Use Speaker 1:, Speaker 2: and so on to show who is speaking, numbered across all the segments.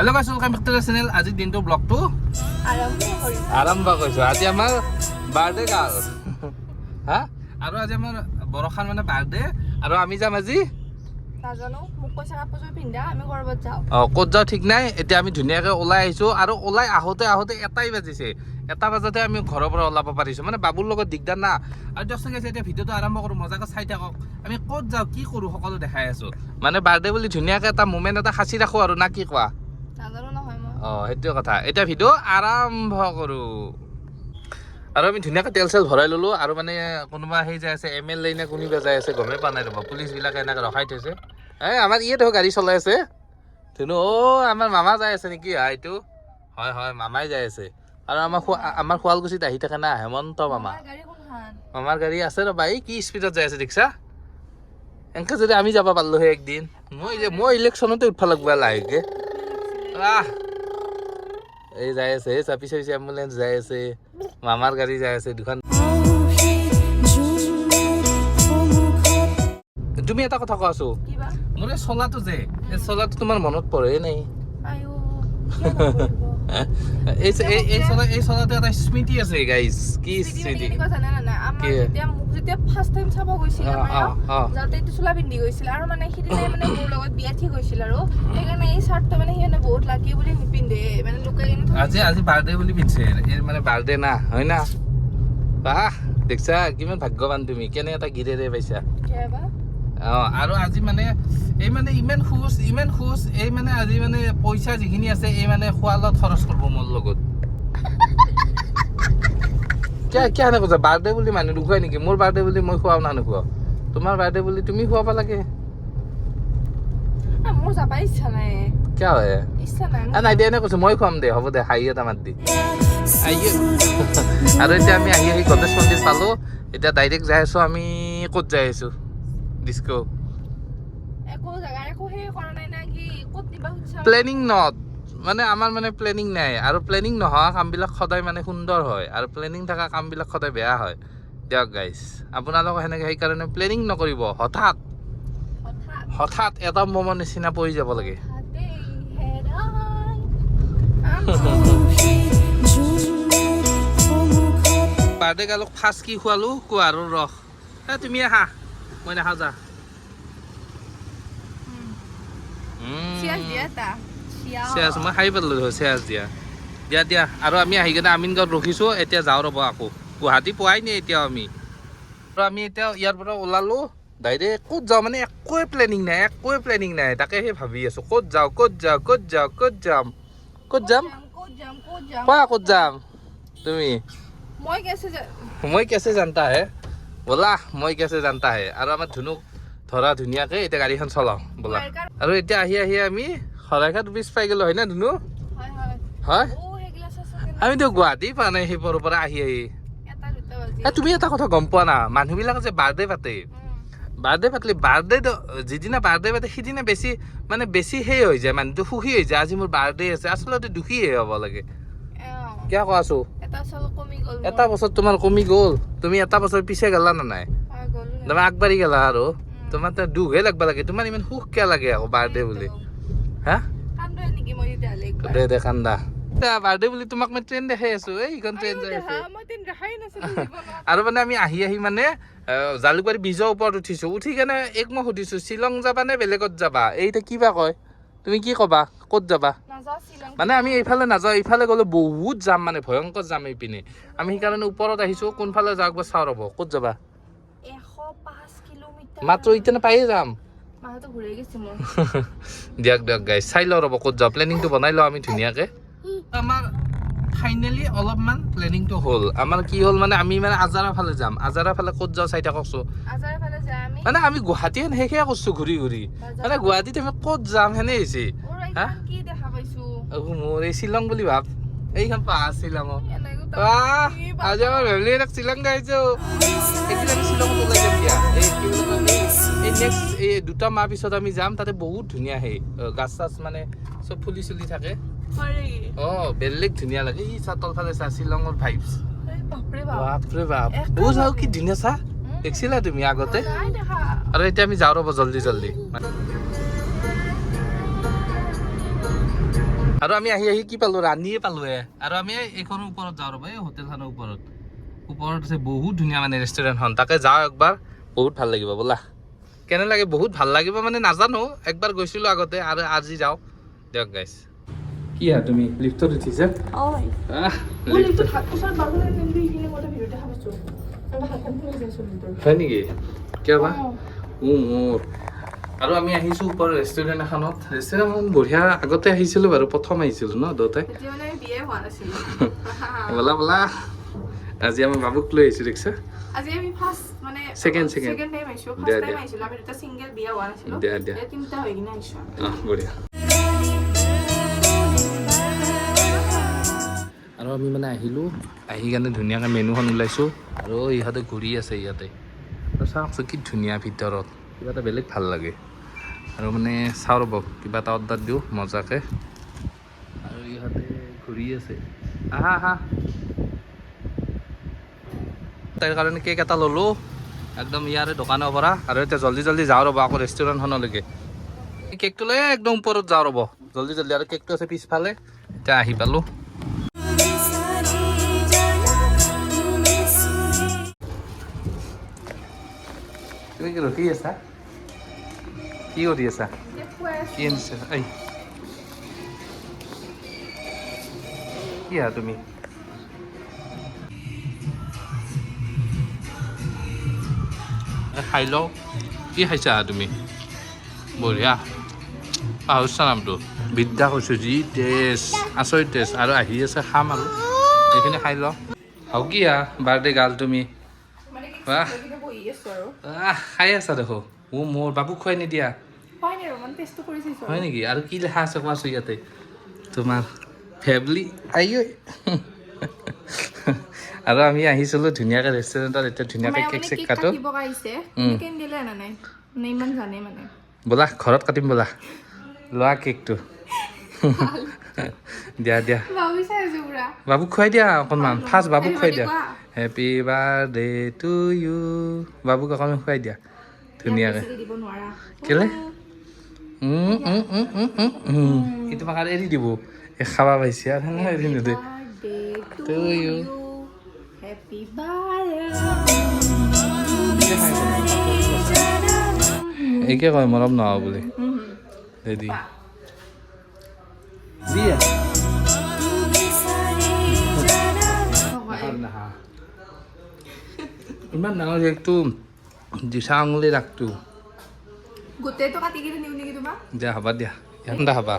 Speaker 1: Hello guys, welcome back to the channel. আজি দিনটো ব্লগটো আৰম্ভ কৰিছো। আজি আমাৰ বাৰ্থডে গাল হা আৰু আজি আমাৰ বৰখান মানে বাৰ্থডে আৰু আমি যাম আজি
Speaker 2: নাজানো মোক কৈছে কাপোৰ পিন্ধা আমি কৰবাত যাও
Speaker 1: ক'ত যাও ঠিক নাই। এতিয়া আমি ধুনীয়াকে ওলাই আহিছো আৰু ওলাই আহোতে এটাই বাজিছে। এটা বাজতে আমি ঘৰৰ পৰা ওলাব পাৰিছো, মানে বাবুৰ লগত দিগদাৰ না। আৰু দৰ্শক গাইছে এতিয়া ভিডিঅ'টো আৰম্ভ কৰো, মজাকে চাই থাকক। আমি ক'ত যাও কি কৰো সকলো দেখাই আছো। মানে বাৰ্থডে বুলি ধুনীয়াকে এটা মোমেন্ট এটা সাঁচি ৰাখো আৰু না কি কোৱা?
Speaker 2: নাজানো নহয় মই
Speaker 1: সেইটোৱে কথা। এতিয়া ভিডিঅ' আৰম্ভ কৰো আৰু আমি ধুনীয়াকে তেল চেল ভৰাই ললো। আৰু মানে কোনোবা সেই যাই আছে MLA নে কোনোবা যাই আছে গমেই পোৱা নাই ৰ'বা। পুলিচ বিলাকে এনেকে ৰখাই থৈছে। আমাৰ ইয়ে দেখো গাড়ী চলাই আছে ধুনু। আমাৰ মামা যাই আছে নেকি? এইটো হয় মামাই যাই আছে। আৰু আমাৰ শুৱালকুছিত আহি থাকে না হেমন্ত মামা। মামাৰ গাড়ী আছে ৰ'বা। এই কি স্পীডত যাই আছে দেখিছা? এনেকে যদি আমি যাব পাৰিলো সেই একদিন। মই ইলেকশ্যনতে উঠবা লাগব লাহেকে। এই যাই আছে চাপি এম্বুলেন্স যাই আছে, মামাৰ গাড়ী যাই আছে দুখন। তুমি এটা কথা কোৱাছো, মোৰ এই চলাটো যে এই চলাটো তোমাৰ মনত পৰে নাই? এই চলাটো এটা স্মৃতি আছে গাইজ। কি স্মৃতি?
Speaker 2: যেতিয়া ফাৰ্ষ্ট টাইম চাব গৈছিল যাওঁতে এইটো চোলা পিন্ধি গৈছিল আৰু মানে সিদিনাই মানে মোৰ লগত বিয়া ঠিক হৈছিল আৰু সেইকাৰণে এই চাৰ্টটো মানে সিহঁতে বহুত লাকি বুলি নিপিন্ধে, মানে লুকাই কিনে
Speaker 1: আজি বাৰ্থডে বুলি পিন্ধছে। মানে বাৰ্থডে না হয় না? বাহ দেখছা কিমান ভাগ্যৱান তুমি, কেনে এটা গিৰেৰে পাইছা। আৰু আজি মানে এই মানে ইমান খুচ এই মানে আজি মানে পইচা যিখিনি আছে এই মানে খোৱালত খৰচ কৰিব মোৰ লগত। কিয় এনে কৈছা? বাৰ্থডে বুলি মানুহ নোখোৱাই নেকি? মোৰ বাৰ্থডে বুলি মই খুৱাও না নোখোৱাও? তোমাৰ বাৰ্থডে বুলি তুমি খুৱাব লাগে।
Speaker 2: মোৰ যাবা ইচ্ছা নাই।
Speaker 1: কিয় হয়?
Speaker 2: ইচ্ছা নাই
Speaker 1: নাই দিয়া এনে কৈছো। মই খুৱাম দে, হ'ব দে। হাঁহি এটা মাত দি আৰু এতিয়া আমি আহি গণেশ মন্দিৰ পালো। এতিয়া ডাইৰেক্ট যাই আছো আমি। ক'ত যাই আছো? ডিস্কো প্লেনিং নট, মানে আমাৰ মানে প্লেনিং নাই। আৰু প্লেনিং নোহোৱা কামবিলাক সদায় মানে সুন্দৰ হয় আৰু প্লেনিং থকা কামবিলাক সদায় বেয়া হয়। দিয়ক গাইজ, আপোনালোকে সেনেকে সেইকাৰণে প্লেনিং নকৰিব। হঠাৎ এটা মমৰ নিচিনা পৰি যাব লাগে। বাৰ্থডে গালক ফাৰ্ষ্ট কি খোৱালো কোৱাৰো ৰস। তুমি আহা, মই নাখাওঁ যা। চেয়াজ মই খাই পালো চেয়াজ দিয়া। আৰু আমি আহি কিনে আমিনগাঁৱত ৰখিছো। এতিয়া যাওঁ ৰ'ব আকৌ। গুৱাহাটী পোৱাই নাই এতিয়াও আমি। আৰু আমি এতিয়া ইয়াৰ পৰা ওলালো ডাইৰেক্ট। ক'ত যাওঁ মানে একোৱে প্লেনিং নাই। তাকে সেই ভাবি আছো ক'ত যাম কোৱা ক'ত যাম তুমি? মই কেছে জানতা হে ব'লা, মই কেছে জানতা হে। আৰু আমাৰ ধুনুক ধৰা ধুনীয়াকে এতিয়া গাড়ীখন চলাও ব'লা। আৰু এতিয়া আহি আমি শৰাইঘাট ব্ৰিজ পাই গলো হয় না ধুনু? হয় আমিতো গুৱাহাটী পোৱা নাই সেইবোৰৰ পৰা আহি। তুমি এটা কথা গম পোৱা না? মানুহবিলাকে যে বাৰ্থডে পাতিলে বাৰ্থডে যিদিনা বাৰ্থডে পাতে সিদিনা বেছি সেই হৈ যায়, মানুহটো সুখী হৈ যায়। আজি মোৰ বাৰ্থডে আছে, আচলতে দুখীহে হ'ব লাগে। কিয় কোৱাছো? এটা বছৰ তোমাৰ কমি গ'ল, তুমি এটা বছৰ পিছে গেলা না নাই? তুমি আগবাঢ়ি গেলা আৰু তোমাৰ দুখহে লাগবা লাগে। তোমাৰ ইমান সুখ কিয় লাগে আকৌ বাৰ্থডে বুলি? হা দে কান্দা। বাৰ্থডে বুলি তোমাক মই ট্ৰেইন দেখাই আছো। এইখন ট্ৰেইন যাই আছে। আৰু মানে আমি আহি মানে জালুকবাৰী ব্ৰিজৰ ওপৰত উঠি কেনে মই সুধিছো শ্বিলং যাবা নে বেলেগত যাবা? এইটা কিবা কয়, তুমি কি কবা? ক'ত যাবা? মানে আমি এইফালে নাযাওঁ, এইফালে গ'লে বহুত যাম, মানে ভয়ংকৰ যাম এইপিনে। আমি সেইকাৰণে ওপৰত আহিছো। কোনফালে যাওঁ একবাৰ চাওঁ ৰ'ব। ক'ত যাবা? মাত্ৰ ইতেনে পায়ে যাম। দিয়ক গাইজ, চাই লওঁ ৰ'ব ক'ত যাওঁ। প্লেনিংটো বনাই লওঁ আমি ধুনীয়াকে। আমাৰ ফাইনেলি অলপমান প্লেনিংটো হ'ল। আমাৰ কি হ'ল মানে আমি মানে আজাৰা ফালে যাম। আজাৰা ফালে ক'ত যাওঁ চাই থাককচোন। মানে আমি গুৱাহাটী শেষে কৰছো ঘূৰি মানে গুৱাহাটীত আমি ক'ত যাম সেনে হৈছে। মোৰ এই শ্বিলং বুলি ভাব। এইখন পাহাৰ শ্বিলং। আজি আমাৰ ফেমিলি শ্বিলং গাইছো। এইবিলাক শ্বিলঙত ওলাই যাম দিয়া। এই নেক্সট 2 মাহ পিছত আমি যাম। তাতে বহুত ধুনীয়া সেই গাছ চাছ মানে চব ফুলি চুলি থাকে। বেলেগ ধুনীয়া লাগে। ই চা তলফালে চা শ্বিলঙৰ ভাইবছ। বাপৰে বাপ কি ধুনীয়া চা। দেখিছিলা তুমি আগতে? আৰু এতিয়া আমি যাওঁ ৰ'ব জল্দি। আৰু আমি আহি আহি কি পালো ৰাণীয়ে পালোৱে আৰু আমি এইখনৰ ওপৰত যাওঁ ৰ'ব এই হোটেলখনৰ ওপৰত আছে বহুত ধুনীয়া মানে ৰেষ্টুৰেণ্টখন তাকে যাওঁ একবাৰ বহুত ভাল লাগিব ব'লা কেনে লাগে বহুত ভাল লাগিব মানে নাজানো একবাৰ গৈছিলোঁ আগতে আৰু আজি যাওঁ দিয়ক গাইছ কি হা তুমি লিফ্টত উঠিছে হয় নেকি কিয় বা মোৰ আৰু আমি আহিছোঁ ওপৰ ৰেষ্টুৰেণ্ট এখনত ৰেষ্টুৰেণ্টখন বঢ়িয়া আগতে আহিছিলোঁ বাৰু প্ৰথম আহিছিলোঁ ন দুটাই ব'লা ব'লা আজি আমি বাবুক লৈ আহিছোঁ দেখিছা
Speaker 2: আজি আমি ফার্স্ট মানে
Speaker 1: সেকেন্ড
Speaker 2: টাইম আইছো ফার্স্ট টাইম আইছিলো আমি দুটা সিঙ্গেল বিয়া হোৱা নাছিল এই তিনটা হৈ কিনে আইছো
Speaker 1: বঢ়িয়া আৰু আমি মানে আহিলোঁ আহি কাৰণে ধুনীয়াকৈ মেনুখন ওলাইছোঁ আৰু ইহঁতে ঘূৰি আছে ইয়াতে আৰু চাওকচোন কি ধুনীয়া ভিতৰত কিবা এটা বেলেগ ভাল লাগে আৰু মানে চাওঁ ৰ'ব কিবা এটা অৰ্ডাৰ দিওঁ মজাকৈ আৰু ইহঁতে ঘূৰি আছে আহা আহা তাৰ কাৰণে কেক এটা ল'লোঁ একদম ইয়াৰে দোকানৰ পৰা আৰু এতিয়া জল্দি জল্দি যাওঁ ৰ'ব আকৌ ৰেষ্টুৰেণ্টখনলৈকে কেকটো লৈ একদম ওপৰত যাওঁ ৰ'ব জল্দি জল্দি আৰু কেকটো আছে পিছফালে এতিয়া আহি পালোঁ তুমি কি ৰখি আছা কি কৰি আছা কি আনিছা এই কি হা তুমি খাই লওঁ কি খাইছা তুমি বঢ়িয়া পাহৰিছা নামটো বিদ্যা কৈছোঁ যি টেষ্ট আচৰিত টেষ্ট আৰু আহি আছে খাম আৰু এইখিনি খাই লওঁ আৰু কি হা বাৰ্থডে গাৰ্ল তুমি খাই আছা দেখো মোৰ বাবুক খুৱাই নিদিয়া হয় নেকি আৰু কি লেখা আছে কোৱাচোন ইয়াতে তোমাৰ ফেভলি আই আৰু আমি আহিছিলোঁ ধুনীয়াকৈ ৰেষ্টুৰেণ্টত এতিয়া ধুনীয়াকৈ কেক চেক কাটো ব'লা ঘৰত কাটিম ব'লা লোৱা কেকটো দিয়া দিয়া বাবুক খুৱাই দিয়া অকণমান ফাৰ্ষ্ট বাবুক খুৱাই দিয়া হেপী বাৰ্থডে টু ইউ বাবুক অকণমান খুৱাই দিয়া ধুনীয়াকৈ কেলে সি তোমাক আৰু এৰি দিব এই খাবা পাইছে আৰু সেনেকৈ এৰি নিদিয়ে টু ইউ এইকে কয় মৰম নহওঁ বুলি ৰেডি দিয়া ইমান ডাঙৰ কেকটো দিছা আঙুলি ৰাখটো দিয়া হ'বা দিয়া ইয়াতে হ'বা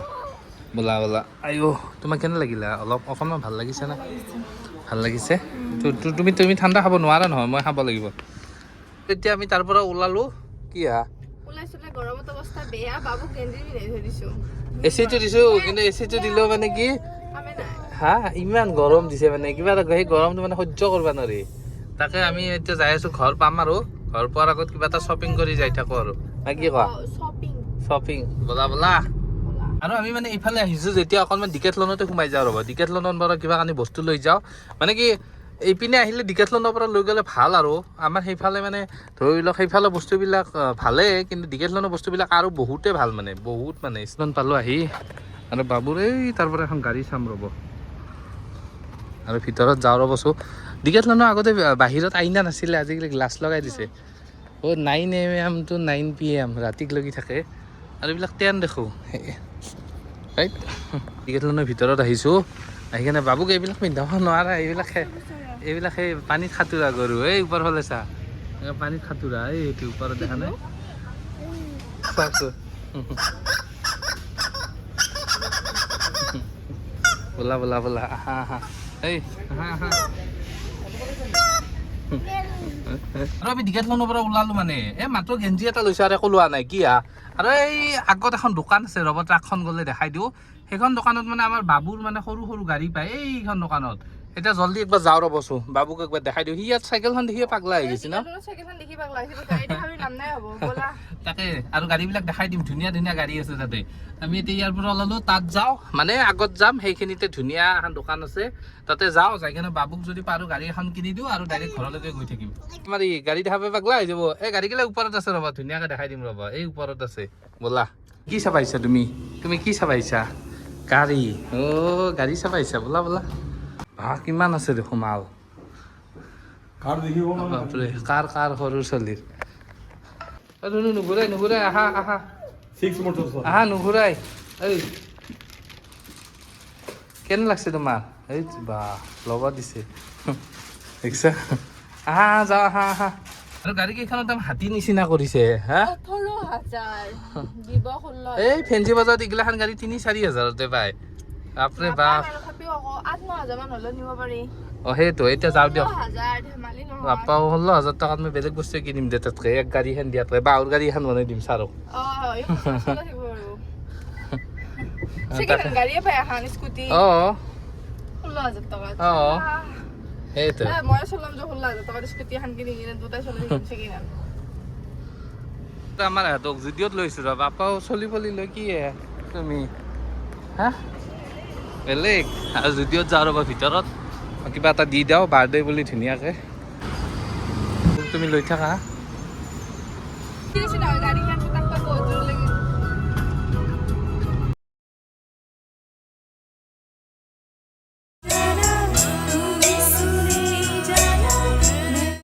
Speaker 1: বোলা বোলা আইঅ তোমাক কেনে লাগিলে অলপ অকণমান ভাল লাগিছে না ভাল লাগিছে তুমি ঠাণ্ডা খাব নোৱাৰা নহয় মই খাব লাগিব তেতিয়া আমি তাৰ পৰা ওলালোঁ কি হা এচিটো দিছোঁ কিন্তু এচিটো দিলেও মানে কি হা ইমান গৰম দিছে মানে কিবা এটা সেই গৰমটো মানে সহ্য কৰিব নোৱাৰি তাকে আমি এতিয়া যাই আছোঁ ঘৰ পাম আৰু ঘৰ পোৱাৰ আগত কিবা এটা শ্বপিং কৰি যাই থাকোঁ আৰু না কি কোৱা শ্বপিং ব'লা ব'লা আৰু আমি মানে এইফালে আহিছোঁ যেতিয়া অকণমান ডিকেথলনতে সোমাই যাওঁ ৰ'ব ডিকেথলনৰ পৰা কিবা কানি বস্তু লৈ যাওঁ মানে কি এইপিনে আহিলে ডিকেথলনৰ পৰা লৈ গ'লে ভাল আৰু আমাৰ সেইফালে মানে ধৰি লওক সেইফালৰ বস্তুবিলাক ভালেই কিন্তু ডিকেথলনৰ বস্তুবিলাক আৰু বহুতেই ভাল মানে বহুত মানে ষ্টেচন পালোঁ আহি আৰু বাবুৰ এই তাৰ পৰা এখন গাড়ী চাম ৰ'ব আৰু ভিতৰত যাওঁ ৰ'বছোঁ ডিকেথলনৰ আগতে বাহিৰত আইনা নাছিলে আজিকালি গ্লাছ লগাই দিছে 9 AM to 9 PM ৰাতিক লগি থাকে আৰু এইবিলাক 10 দেখোঁ ৰাইট ডিকেথলনৰ ভিতৰত আহিছোঁ আহি কিনে বাবুক এইবিলাক পিন্ধাব নোৱাৰা এইবিলাক সেই পানীত সাঁতোৰা গৰু এই ওপৰ ফালে চা পানীত সাঁতোৰা এই এইটো ওপৰত দেখা নাই ব'লা ব'লা ব'লা আহা আহা এই আহা আহা আৰু আমি ডিকেথলনৰ পৰা ওলালোঁ মানে এই মাত্ৰ গেঞ্জি এটা লৈছোঁ আৰু একো লোৱা নাই কি হা আৰু এই আগত এখন দোকান আছে ৰ'ব ট্ৰাকখন গ'লে দেখাই দিওঁ সেইখন দোকানত মানে আমাৰ বাবুৰ মানে সৰু সৰু গাড়ী পায় এইখন দোকানত এতিয়া জল্দি একবাৰ যাওঁ ৰ'বচোন বাবুক একবাৰ দেখাই দিওঁ সি ইয়াত চাইকেলখন দেখিয়ে পাগলা হৈ গৈছে ন তাকে আৰু গাড়ীবিলাক দেখাই দিম ধুনীয়া ধুনীয়া গাড়ী আছে তাতে আমি এতিয়া ইয়াৰ পৰা ওলালোঁ তাত যাওঁ মানে আগত যাম সেইখিনিতে ধুনীয়া এখন দোকান আছে তাতে যাওঁ যাই কিনে বাবুক যদি পাৰোঁ গাড়ী এখন কিনি দিওঁ আৰু ডাইৰেক্ট ঘৰলৈকে গৈ থাকিম আমাৰ এই গাড়ী দেখা পাই পাগলা হৈ যাব এই গাড়ীগিলা ওপৰত আছে ৰ'বা ধুনীয়াকৈ দেখাই দিম ৰ'বা এই ওপৰত আছে ব'লা কি চাব আহিছা তুমি কি চাব আহিছা গাড়ী গাড়ী চাব আহিছা বোলা বোলা কিমান আছে দেখোন মাল বাপৰে কাৰ কাৰ সৰু ছোৱালীৰ নুঘূৰাই নুঘূৰাই আহা আহা আহা নুঘূৰাই এই কেনে লাগছে তোমাৰ এই বা ল'ব দিছে দেখিছা আহা যাওঁ আহা আহা আৰু গাড়ী কেইখনৰ দাম হাতী নিচিনা কৰিছে হা
Speaker 2: 18,000 দিব 16
Speaker 1: এই ফেঞ্চি বজাৰত এইগিলাখান গাড়ী 3-4 হাজাৰতে পায় বাপৰে বাপ
Speaker 2: তথাপিও আকৌ 8-9,000 মান হ'লে নিব পাৰি
Speaker 1: সেইটো এতিয়া যাওঁ দিয়ক
Speaker 2: 16,000 ধেমালি নহয়
Speaker 1: বাপ্পা 16,000 টকাত মই বেলেগ বস্তু কিনিম দে তাতকৈ এক গাড়ী এখন দিয়াতকৈ বাহুৰ গাড়ী এখন বনাই দিম ছাৰক
Speaker 2: এই চলা থাকিব আৰু সেকেন্ড গাড়ীয়ে পাই এখন স্কুটি 16,000 টকা
Speaker 1: সেইটো
Speaker 2: মই চলাম যে 16,000 টকা স্কুটি এখন কিনি কিনে দুটাই চলাই কিনছে কিনা
Speaker 1: আমাৰ হাতক যদিওত লৈছো ৰ বাপ্পাও চলি পলি লৈ কি তুমি হা বেলেগ আৰু যদিওত যাওঁ ৰ'বা ভিতৰত কিবা এটা দি দিওঁ বাৰ্থডে বুলি ধুনীয়াকৈ তুমি লৈ থাকা
Speaker 2: গাড়ী